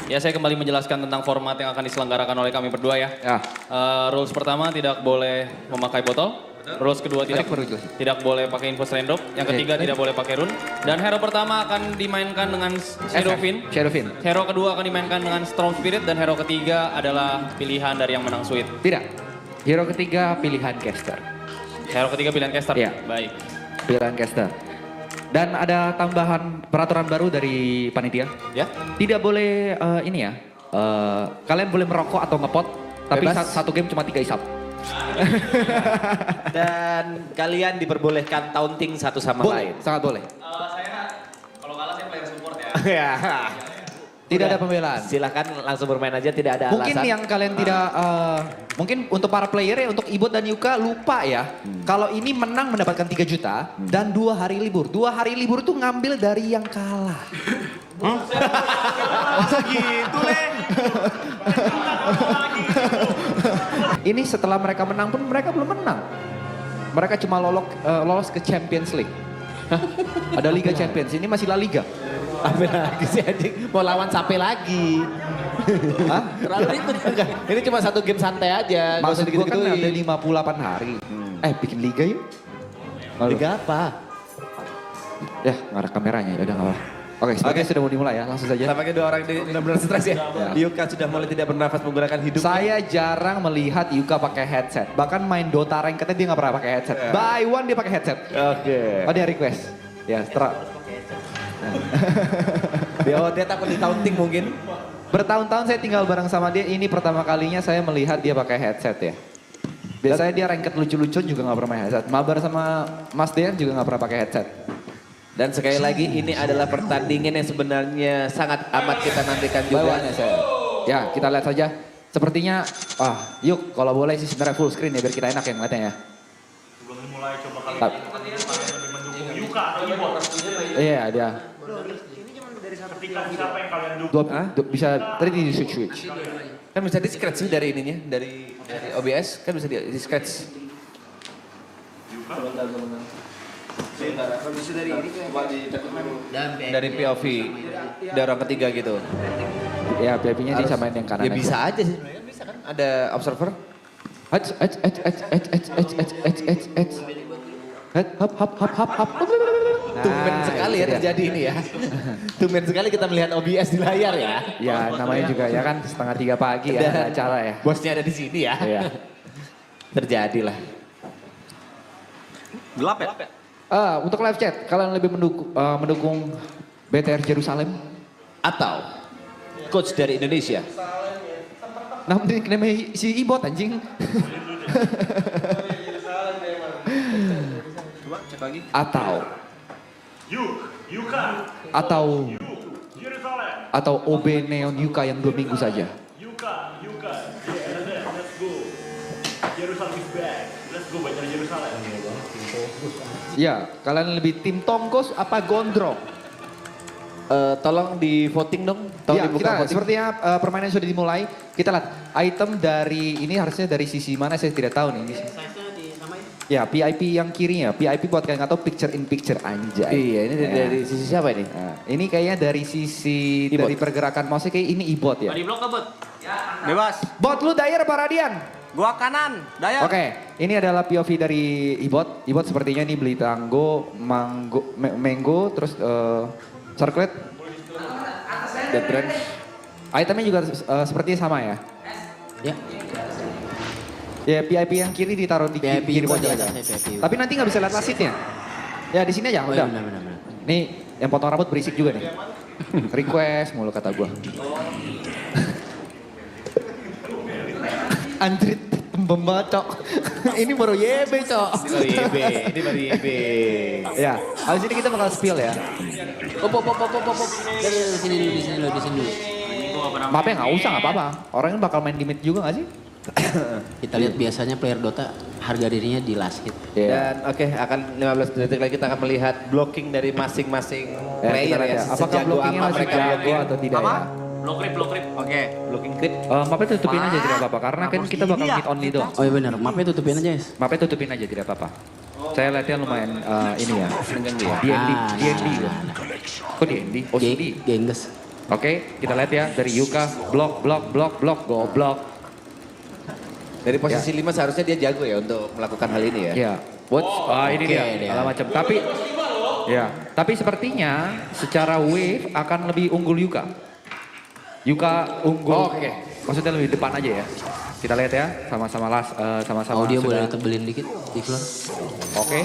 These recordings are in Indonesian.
Ya, saya kembali menjelaskan tentang format yang akan diselenggarakan oleh kami berdua ya. Rules pertama tidak boleh memakai botol. Rules kedua tidak boleh pakai info random. Yang ketiga tidak boleh pakai rune. Dan hero pertama akan dimainkan dengan Shadowfin. Hero kedua akan dimainkan dengan Storm Spirit. Dan hero ketiga adalah pilihan dari yang menang Sweet. Tidak. Hero ketiga pilihan caster. Hero ketiga pilihan caster? Iya. Baik. Pilihan caster. Dan ada tambahan peraturan baru dari panitia. Ya. Tidak boleh ini ya. Kalian boleh merokok atau ngepot. Tapi satu game cuma 3 isap. Dan kalian diperbolehkan taunting satu sama lain. Sangat boleh. Kalau kalah saya player support ya. Ya. Tidak ada pembelaan. Silahkan langsung bermain aja, tidak ada Mungkin alasan. yang kalian tidak, mungkin untuk para player ya, untuk Ibot dan Yuka lupa ya. Kalau ini menang mendapatkan 3 juta dan 2 hari libur. 2 hari libur itu ngambil dari yang kalah. Masa gitu, Le? Ini setelah mereka menang pun mereka belum menang. Mereka cuma lolos ke Champions League. Ada Liga Champions, ini masih La Liga. Apa lagi sih anjing? Mau lawan sampai lagi. Hah? Terlalu itu enggak. Ini cuma satu game santai aja. Maksud gue kan ada 58 hari. Bikin liga yuk. Liga apa? Ya, nggak ada kameranya, ya udah nggak apa. Oke, sepertinya sudah mau dimulai ya, langsung saja. Tampaknya dua orang ini benar-benar stres ya. Yuka sudah mulai tidak bernafas menggunakan hidup. Saya jarang melihat Yuka pakai headset. Bahkan main Dota ranked dia nggak pernah pakai headset. By one dia pakai headset. Oke. Oh dia request. Ya, setelah. Dia takut ditaunting mungkin. Bertahun-tahun saya tinggal bareng sama dia. Ini pertama kalinya saya melihat dia pakai headset ya. Biasanya dia ranked lucu-lucu juga nggak pernah pakai headset. Mabar sama Mas Dean juga nggak pernah pakai headset. Dan sekali lagi ini adalah pertandingan yang sebenarnya sangat amat kita nantikan juga. Ya, kita lihat saja. Sepertinya, yuk kalau boleh sih sebenarnya full screen ya biar kita enak yang ngeliatnya ya. Sebelum dimulai coba kalian lebih mendukung Yuka atau Ibot. Iya, dia. Ketika siapa yang kalian dukung? Bisa tadi di switch. Kan bisa di scratch sih dari ininya, dari OBS kan bisa di scratch. Dari POV, dari orang ketiga gitu. Ya, PIP-nya disamain yang kanan Ya bisa aja sih, bisa kan? Ada observer. Hop. Tumben sekali ya terjadi ini ya. Tumben sekali kita melihat OBS di layar ya. Ya, namanya juga ya kan 2:30 pagi ya ada acara ya. Bosnya ada di sini ya. Iya. Terjadilah. Gelap ya? Untuk live chat, kalian lebih mendukung BTR Jerusalem? Atau coach dari Indonesia. Namanya si Ibot anjing. Coba cek lagi. Yuka. Atau OB Neon Yuka yang 2 minggu saja. Yuka. Yeah, let's go. Jerusalem is back. Let's go Banjar Jerusalem. Ya, kalian lebih tim Tongkos apa Gondrong? Tolong di voting dong. Ya, kita sepertinya permainan sudah dimulai. Kita lihat item dari ini harusnya dari sisi mana saya tidak tahu nih. Ya, PIP yang kirinya. PIP buat kalian nggak tahu picture in picture anjay. Iya, ini dari sisi siapa ini? Nah, ini kayaknya dari sisi Ibot. dari pergerakan mouse kayak ini Ibot ya. Di blok Bot? Bebas. Bot lu Dyer apa Radian? Gua kanan. Daya. Oke, ini adalah POV dari Ibot. Ibot sepertinya ini beli tango, mango, terus circlet, dead branch. Itemnya juga sepertinya sama ya? Ya. Ya PIP yang kiri ditaruh di kiri pojok aja. Tapi nanti nggak bisa lihat lasitnya. Ya di sini aja, udah. Benar. Nih yang potong rambut berisik juga nih. Request mulu kata gua. Andrit pembacok. Ini baru YB, Cok. Ini baru YB. Ya, habis ini kita bakal spill ya. Op. Di sini dulu. Mapnya nggak usah, nggak apa-apa. Orangnya bakal main di mid juga nggak sih? Kita lihat biasanya player Dota harga dirinya di last hit. Dan oke, akan 15 detik lagi kita akan melihat blocking dari masing-masing Ya, player kita lihat ya. ya. Apakah Sejago blockingnya apa masih mereka jago blocking. atau tidak ya? Blok rip. Oke, blocking crit. Mapnya tutupin aja tidak apa-apa karena kan kita bakal mid only doang. Oh iya benar, mapnya tutupin aja guys. Mapnya tutupin aja tidak apa-apa. Saya lihatnya lumayan ini ya. Dengan dia. D&D. Nah, D&D. nah, nah. Kok D&D? Oh, D. Genghis. Oke, kita lihat ya dari Yuka. Blok, goblok. Dari posisi 5 seharusnya dia jago ya untuk melakukan hal ini ya. Ya, ini oke, dia, dia. segala macam. Tapi sepertinya secara wave akan lebih unggul Yuka. Yuka unggul. Oke. Maksudnya lebih depan aja ya. Kita lihat ya, sama-sama sama-sama Audio sudah. boleh tebelin dikit, iklan. Oke.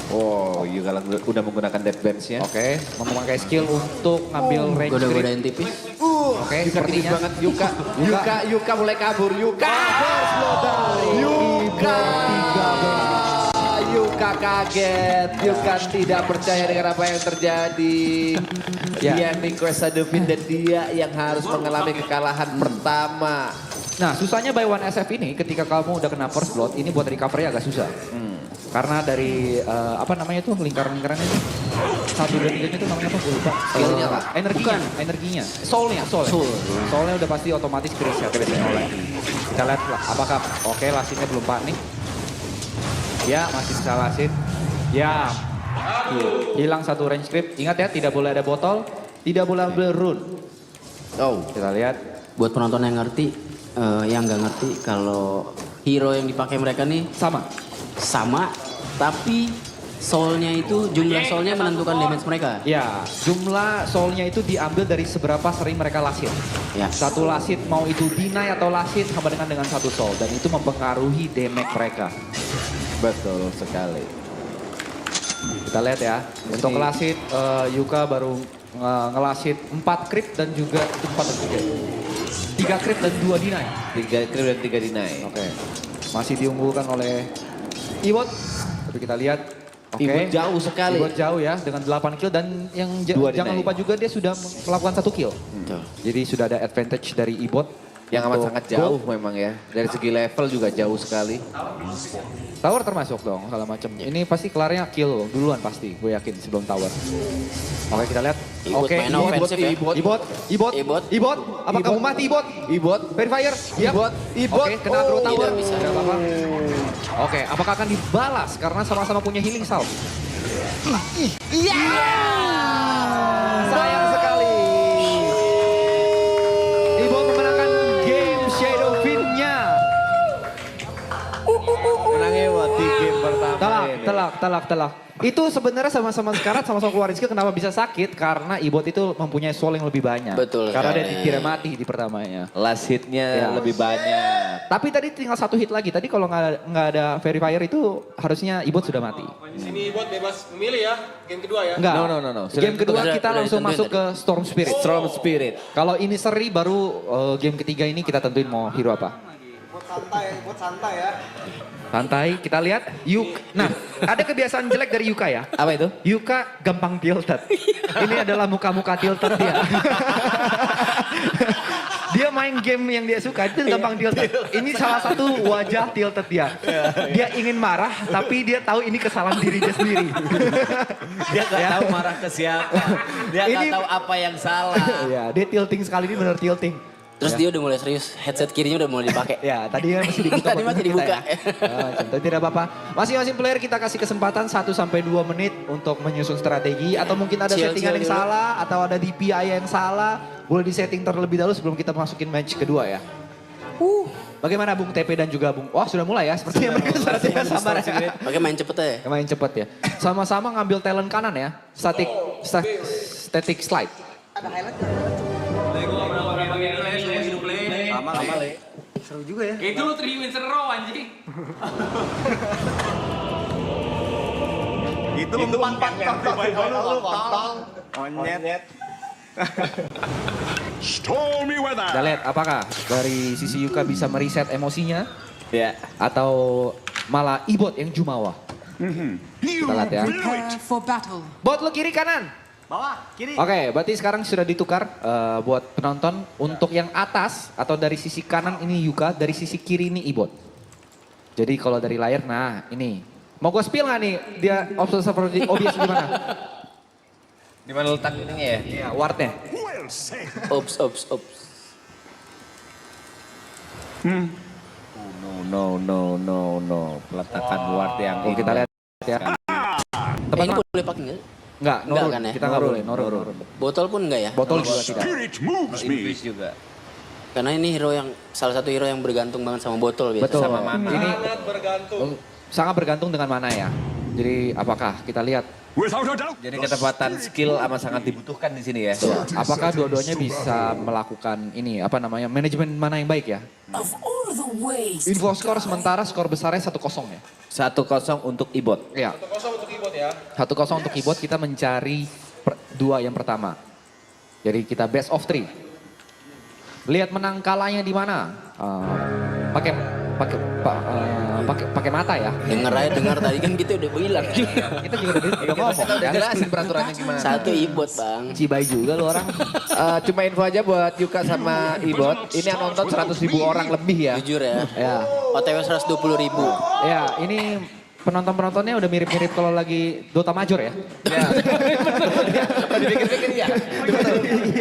Oh, Yuka udah menggunakan dead bench-nya. Oke, memakai skill untuk ngambil range grip. Goda-godain tipis. Oke, Yuka tinggi sepertinya banget Yuka mulai kabur. Yuka kaget. Yuka tidak percaya dengan apa yang terjadi. Ya. Dia request Adovin dan dia yang harus mengalami kekalahan pertama. Nah, susahnya by one SF ini ketika kamu udah kena first blood, ini buat recovery agak susah. Karena dari apa namanya tuh lingkaran-lingkarannya itu. 1 dan 3 itu namanya apa? Gue lupa. Skillnya apa? Energinya. Soulnya. Soulnya udah pasti otomatis preset oleh. Kita lihat lah, apakah oke lasinnya belum panik. Ya, masih bisa lasin. Ya, hilang 1 range grip. Ingat ya, tidak boleh ada botol, tidak boleh ambil rune. Oh, Kita lihat. Buat penonton yang ngerti, yang nggak ngerti kalau hero yang dipakai mereka nih sama, tapi soulnya itu jumlah soulnya menentukan damage mereka. Ya, jumlah soulnya itu diambil dari seberapa sering mereka lasit. Ya. 1 lasit mau itu deny atau lasit sama dengan 1 soul. Dan itu mempengaruhi damage mereka. betul sekali. Kita lihat ya, untuk lasit Yuka baru ngelasit 4 crit dan juga 3 crit dan 2 deny. 3 crit dan 3 deny. Oke, masih diunggulkan oleh Iwot. Tapi kita lihat, oke. Iwot jauh sekali. Iwot jauh ya dengan 8 kill dan yang Dua jangan deny. lupa juga dia sudah melakukan 1 kill. Betul. Jadi sudah ada advantage dari Ibot. Yang amat untuk sangat jauh memang ya. Dari segi level juga jauh sekali. Tower termasuk dong, segala macam. Ini pasti kelarnya kill duluan pasti, gue yakin sebelum tower. Oke, kita lihat. Ibot Oke, main ofensif ya. Ibot. Apa kamu mati Ibot? Ibot. Verifier. Yap. Ibot. Oke, kena agro tower. tidak bisa. Tidak apa-apa. Oke, apakah akan dibalas karena sama-sama punya healing salve? Sayang sekali. Ibot memenangkan game Shadow Fin-nya. Menangnya di game pertama ini. Telak. Itu sebenarnya sama-sama sekarat, sama-sama keluarin skill. Kenapa bisa sakit? Karena Ibot itu mempunyai soul yang lebih banyak. Betul Karena dia sekali. tidak mati di pertamanya. Last hitnya Ya. lebih banyak. Tapi tadi tinggal 1 hit lagi. Tadi kalau nggak ada verifier itu harusnya Ibot sudah mati. Di sini Ibot bebas memilih ya, game kedua ya. Enggak. No. Game kedua Sudah- kita sudah langsung ditentuin masuk ke Storm Spirit. Storm Spirit. Kalau ini seri baru game ketiga ini kita tentuin mau hero apa. Buat santai ya. Santai, kita lihat Nah, ada kebiasaan jelek dari Yuka ya. Apa itu? Yuka gampang tilted. Ini adalah muka-muka tilted dia. Dia main game yang dia suka itu gampang tilted. Ini salah satu wajah tilted dia. Dia ingin marah tapi dia tahu ini kesalahan dirinya sendiri. Dia nggak tahu marah ke siapa. Dia nggak Ini- tahu apa yang salah. Ya, dia tilting sekali ini benar tilting. Terus dia udah mulai serius, headset kirinya udah mulai dipakai. Ya, tadi kan masih dibuka. Tadi masih dibuka. Tapi tidak apa-apa. Masing-masing player kita kasih kesempatan 1-2 menit untuk menyusun strategi. Atau mungkin ada Chill settingan yang dulu. salah. Atau ada DPI yang salah. Boleh disetting terlebih dahulu sebelum kita masukin match kedua ya. Bagaimana Bung TP dan juga Bung... Wah sudah mulai ya. Sepertinya mereka strategi sama ya. Pakai main cepet aja. Main cepet ya. Sama-sama ngambil talent kanan ya. Static slide. Itu lu 3 wins in a row anjing. Itu empat Monyet. Stormy weather. Kita lihat apakah dari sisi Yuka bisa mereset emosinya. Ya. Atau malah Ibot yang jumawa. Kita lihat ya. Prepare for battle. Bot lu kiri kanan. Bawah, kiri. Oke, berarti sekarang sudah ditukar buat penonton. Untuk yang atas atau dari sisi kanan ini Yuka, dari sisi kiri ini Ibot. Jadi kalau dari layar, nah ini. Mau gue spill nggak nih dia observer OBS gimana? Di mana letak ininya ya? Iya, wardnya. Ops. Peletakan ward yang Oh, kita lihat ya. Ini boleh pakai nggak? Enggak, Enggak kan ya? Kita nggak boleh, nurun. Botol pun enggak ya? Botol juga tidak. Invis juga. Karena ini hero yang salah satu hero yang bergantung banget sama botol biasa. Betul. Sama mana. Ini Sangat bergantung. sangat bergantung dengan mana ya. Jadi apakah kita lihat Jadi ketepatan skill amat sangat dibutuhkan di sini ya. apakah dua-duanya bisa melakukan ini apa namanya manajemen mana yang baik ya? Info skor sementara skor besarnya 1-0 ya. 1-0 untuk Ibot. Iya. 1-0 untuk keyboard ya. 1-0 untuk keyboard, kita mencari dua yang pertama. Jadi kita best of 3. Lihat menang kalahnya di mana? Pakai mata ya. Dengar tadi kan kita udah bilang. Kita juga udah ngomong Udah kan. jelasin peraturannya gimana. Satu ibot bang. Cibai juga lu orang. Cuma info aja buat Yuka sama Ibot. Ini yang nonton 100.000 orang lebih ya. Jujur ya. Ya. OTW 120.000. Ya, ini penonton-penontonnya udah mirip-mirip kalau lagi Dota Major ya. Kalau dipikir-pikir ya.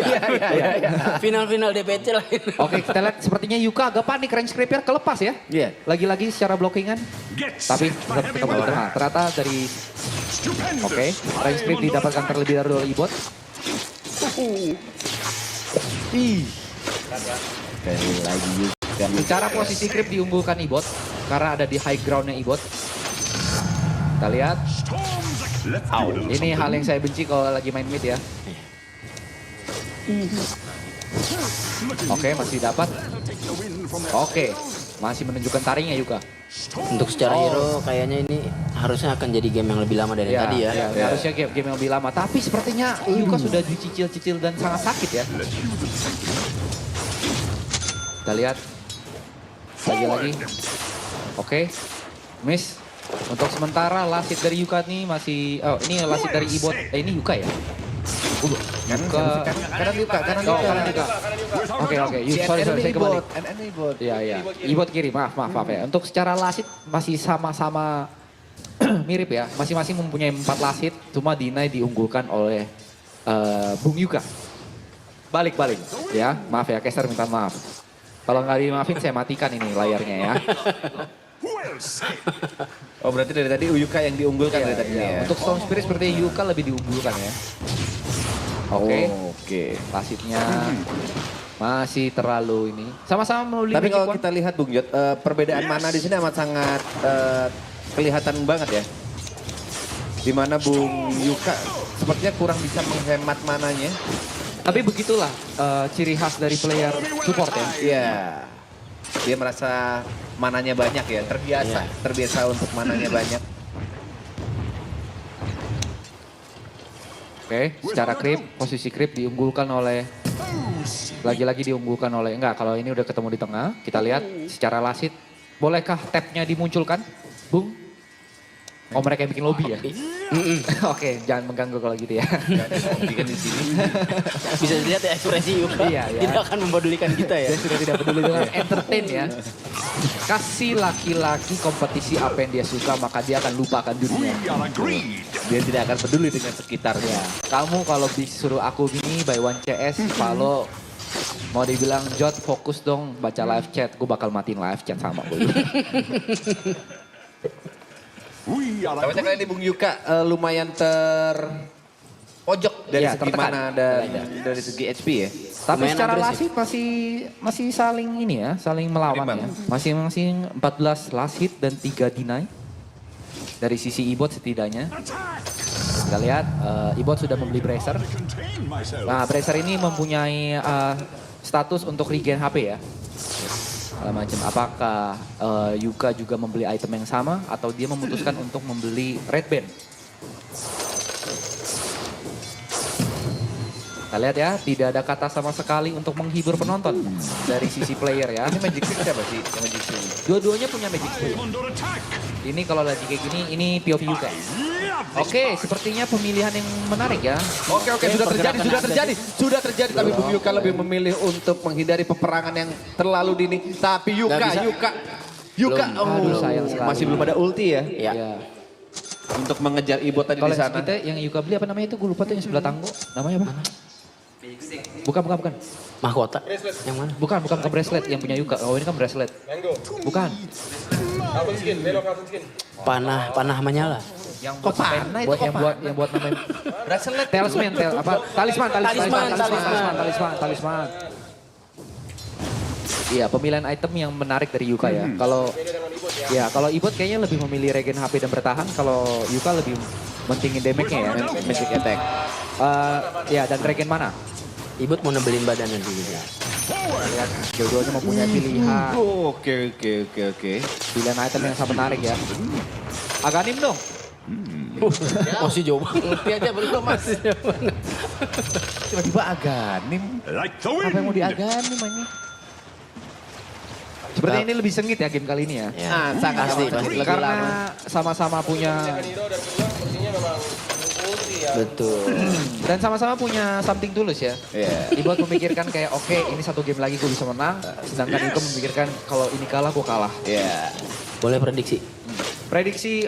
Iya. Final-final DPC lah. Oke, kita lihat sepertinya Yuka agak panik, range creeper kelepas ya. Iya. Lagi-lagi secara blockingan. Tapi tetap nah, ternyata dari oke, range creep didapatkan terlebih dahulu oleh Ibot. Sekali lagi Yuka. Secara posisi creep diunggulkan Ibot karena ada di high groundnya Ibot. Kita lihat. Ini hal yang saya benci kalau lagi main mid ya. Oke, masih dapat. Oke, masih menunjukkan taringnya Yuka. Untuk secara hero kayaknya ini harusnya akan jadi game yang lebih lama dari tadi ya. Harusnya game yang lebih lama. Tapi sepertinya Yuka sudah dicicil-cicil dan sangat sakit ya. Kita lihat. Lagi-lagi. Oke, miss. Untuk sementara last hit dari Yuka nih masih, ini last hit dari Ibot, ini Yuka ya? Kanan Yuka. Oke, sorry, saya kembali. Ibot. Iya. Ibot kiri, maaf ya. Untuk secara last hit masih sama-sama mirip ya. Masing-masing mempunyai 4 last hit, cuma Dinai diunggulkan oleh Bung Yuka. Balik. Ya, maaf ya, Caster minta maaf. Kalau nggak dimaafin saya matikan ini layarnya ya. Oh berarti dari tadi Yuka yang diunggulkan dari tadi ya. Untuk Storm Spirit seperti Yuka lebih diunggulkan ya. Oke. Pasifnya masih terlalu ini. Sama-sama melalui. Tapi kalau kita lihat Bung Jot, perbedaan mana di sini amat sangat kelihatan banget ya. Dimana Bung Yuka sepertinya kurang bisa menghemat mananya. Tapi begitulah ciri khas dari player support ya. Iya. Dia merasa mananya banyak ya, terbiasa untuk mananya banyak. Oke, secara creep, posisi creep diunggulkan oleh, lagi-lagi diunggulkan oleh, enggak kalau ini udah ketemu di tengah, kita lihat secara lasit, bolehkah tabnya dimunculkan, Bung? Oh mereka yang bikin lobby ya? Oke, jangan mengganggu kalau gitu ya. Bikin di sini. Bisa dilihat ya ekspresi Yuka. Iya. Tidak akan mempedulikan kita ya. Dia sudah tidak peduli dengan entertain ya. Kasih laki-laki kompetisi apa yang dia suka, maka dia akan lupakan dunia. Dia tidak akan peduli dengan sekitarnya. Kamu kalau disuruh aku gini by 1 CS, kalau mau dibilang Jot fokus dong baca live chat, gue bakal matiin live chat sama gue. Tapi kali ini Bung Yuka lumayan terpojok dari segi tertekan. mana dan dari segi HP ya. Tapi Lumayan secara agresif. lasit masih saling ini ya, saling melawan ya. Masing-masing 14 last hit dan 3 deny. Dari sisi Ibot setidaknya. Kita lihat Ibot sudah membeli Bracer. Nah Bracer ini mempunyai status untuk regen HP ya. Macam apakah Yuka juga membeli item yang sama atau dia memutuskan untuk membeli Red Band. Kita lihat ya, tidak ada kata sama sekali untuk menghibur penonton dari sisi player ya. Ini Magic Stick siapa sih yang Magic Stick? Dua-duanya punya Magic Stick. Ini kalau lagi kayak gini, ini POV Yuka. Oke, sepertinya pemilihan yang menarik ya. Oke, sudah terjadi. Tapi Bung Yuka lebih memilih untuk menghindari peperangan yang terlalu dini. Tapi Yuka, Aduh, sayang sekali. masih belum ada ulti ya. Iya. Untuk mengejar Ibot tadi Kalau di sana. kita yang Yuka beli apa namanya itu, gue lupa tuh yang sebelah tanggo. Namanya apa? Bukan. Mahkota. Yang mana? Bukan ke bracelet yang punya Yuka. Oh ini kan bracelet. Mango. Bukan. Carbon skin, belok carbon skin. Panah menyala. Yang buat panah itu buat yang buat namain Bracelet. talisman, talisman. Iya, pemilihan item yang menarik dari Yuka ya. Kalau kalau Ibot kayaknya lebih memilih regen HP dan bertahan, kalau Yuka lebih mentingin damage-nya ya. Magic attack. Ya dan regen mana? Ibut mau nebelin badan nanti gitu. Lihat dua-duanya mempunyai pilihan. Oke. Pilihan item yang sangat menarik ya. Aganim dong. Masih jauh. Ulti aja belum mas. Tiba-tiba aganim. Like the Apa yang mau wind. diaganim ini? Sepertinya ini lebih sengit ya game kali ini ya. Sangat pasti. lebih lama. Karena sama-sama punya Hero dan kedua sepertinya memang ulti ya. Betul. dan sama-sama punya something tulus ya. Iya. Ibot memikirkan kayak oke ini satu game lagi gue bisa menang. Sedangkan Yuka memikirkan kalau ini kalah gue kalah. Iya. Boleh prediksi? Prediksi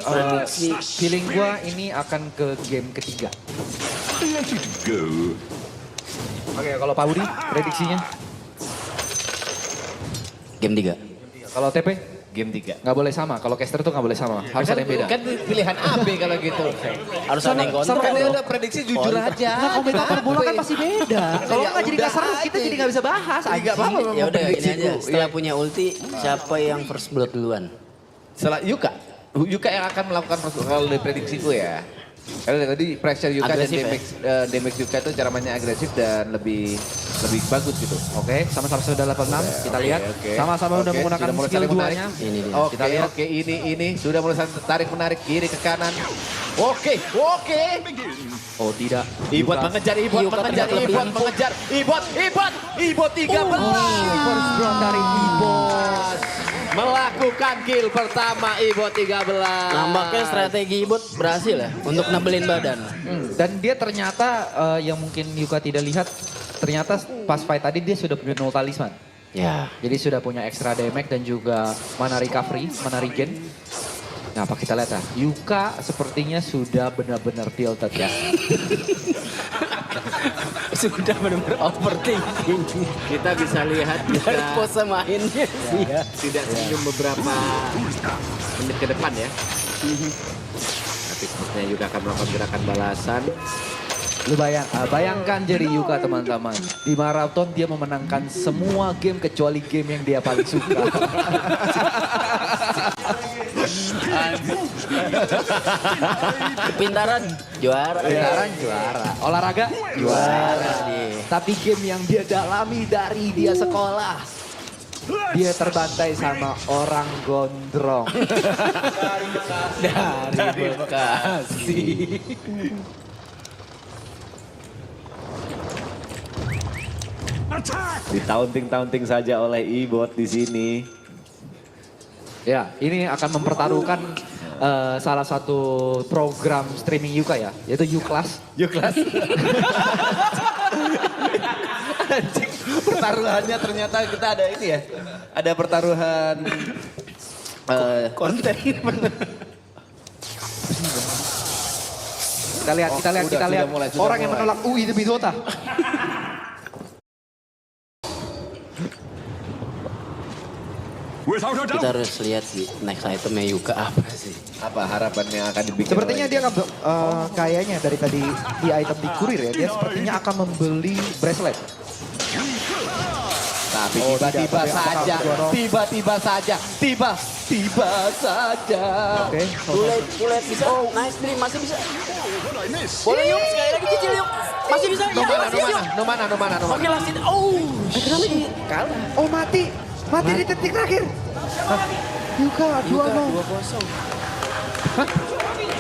feeling gue ini akan ke game ketiga. Let it go. Oke kalau Pak Budi prediksinya? Game 3. Kalau TP? Game 3. Nggak boleh sama. Kalau caster tuh nggak boleh sama. Harus ada yang beda. Kan pilihan AB kalau gitu. Harus ada yang kontrol. Kan dia udah prediksi jujur aja. Nah komentator bola kan pasti beda. Kalau nggak jadi nggak seru, kita jadi nggak bisa bahas. Nggak apa-apa. Ya udah ini prediksi aja. dulu. Setelah punya ulti, siapa yang first blood duluan? Setelah Yuka. Yuka yang akan melakukan kalau dari prediksiku ya. Karena tadi pressure Yuka Agresif dan damage Yuka itu cara mainnya agresif dan lebih bagus gitu. Oke, sama-sama sudah level 6. Kita lihat. Oke. Sama-sama udah Oke, menggunakan sudah mulai skill saling menarik. duanya. Ini dia. Oke, Kita lihat. oke, ini sudah mulai tarik menarik kiri ke kanan. Oke. Oh tidak. Ibot Yuka. mengejar, Ibot Yuka mengejar, ternyata Ibot lebih mengejar, Ibot 13. First blood dari Ibot. Melakukan kill pertama Ibot 13. Nampaknya strategi Ibut berhasil ya untuk nebelin badan. Dan dia ternyata yang mungkin Yuka tidak lihat, ternyata pas fight tadi dia sudah punya null talisman. Ya. Jadi sudah punya extra damage dan juga mana recovery, mana regen. Nah apa kita lihat ya, Yuka sepertinya sudah benar-benar tilted ya. Sudah benar-benar overthinking. Kita bisa lihat Dari kita pose mainnya sih ya. tidak senyum beberapa menit ke depan ya. Tapi sepertinya Yuka akan melakukan gerakan balasan. Lu bayangkan jadi Yuka teman-teman. Di maraton dia memenangkan semua game kecuali game yang dia paling suka. Pintaran juara. Sekarang juara. Olahraga juara. Tapi game yang dia dalami dari dia sekolah. Dia terbantai sama orang gondrong. Dari Bekasi. Ditaunting-taunting saja oleh Ibot di sini. Ya, ini akan mempertaruhkan salah satu program streaming Yuka ya, yaitu Uclass. Anjing, pertaruhannya ternyata kita ada ini ya. Ada pertaruhan Konten. Kita lihat, sudah mulai. orang yang menolak UI demi Dota. Without a Kita doubt. harus lihat sih next itemnya Yuka apa sih. apa harapan yang akan dibikin? Sepertinya oleh dia akan, kayaknya dari tadi di item di kurir ya, dia sepertinya akan membeli bracelet. Tapi Oh, tiba-tiba tidak, tapi saja, apakah Zoro- tiba-tiba saja. Oke, Kulet bisa. Oh, nice dream masih bisa. Boleh yuk, sekali lagi cicil yuk. Masih bisa. No Ya, mana, masih yuk. no mana. Oke last hit. Oh, shit. Kalah. oh mati di detik terakhir. Yuka, Yuka 2-0. 2-0.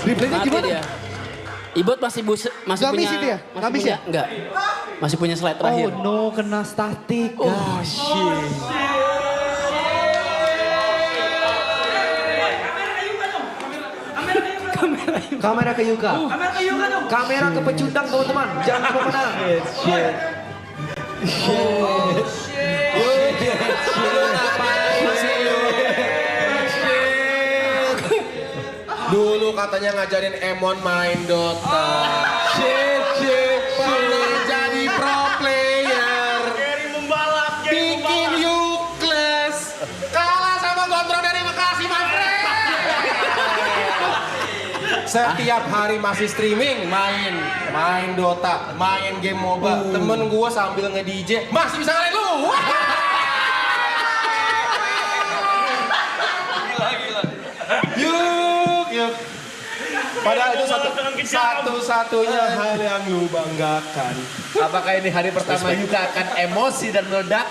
Replaynya Mati gimana? dia. Ibot masih Nggak punya. miss itu ya? Nggak miss ya? Enggak. Masih punya slide terakhir. Oh no, kena statik. Oh, shit. Kamera ke Yuka. Kamera ke pecundang teman-teman. Jangan pemenang. Dulu katanya ngajarin Emon main Dota. Pernah jadi pro player. Setiap hari masih streaming, main Dota, main game MOBA. Temen gue sambil nge-DJ, masih bisa ngalahin lu. Gila. Yuk. Padahal itu satu-satunya hal yang lu banggakan. Apakah ini hari pertama Yuka akan emosi dan meledak?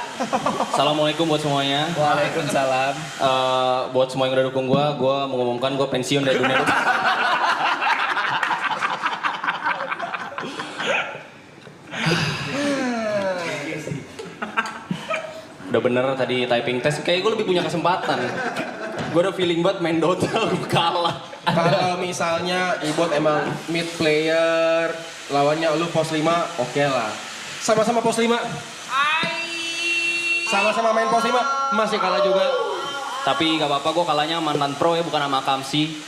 Assalamualaikum buat semuanya. Waalaikumsalam. Buat semua yang udah dukung gue mengumumkan gue pensiun dari dunia Dota. Udah bener tadi typing test, kayak gue lebih punya kesempatan. Gue udah feeling banget main Dota, gue kalah. Kalau misalnya Ibot emang mid player, lawannya lu pos 5, oke lah. Sama-sama pos 5. Sama-sama main pos 5, masih kalah juga. Tapi gak apa-apa, gue kalahnya mantan pro ya, bukan sama Kamsi.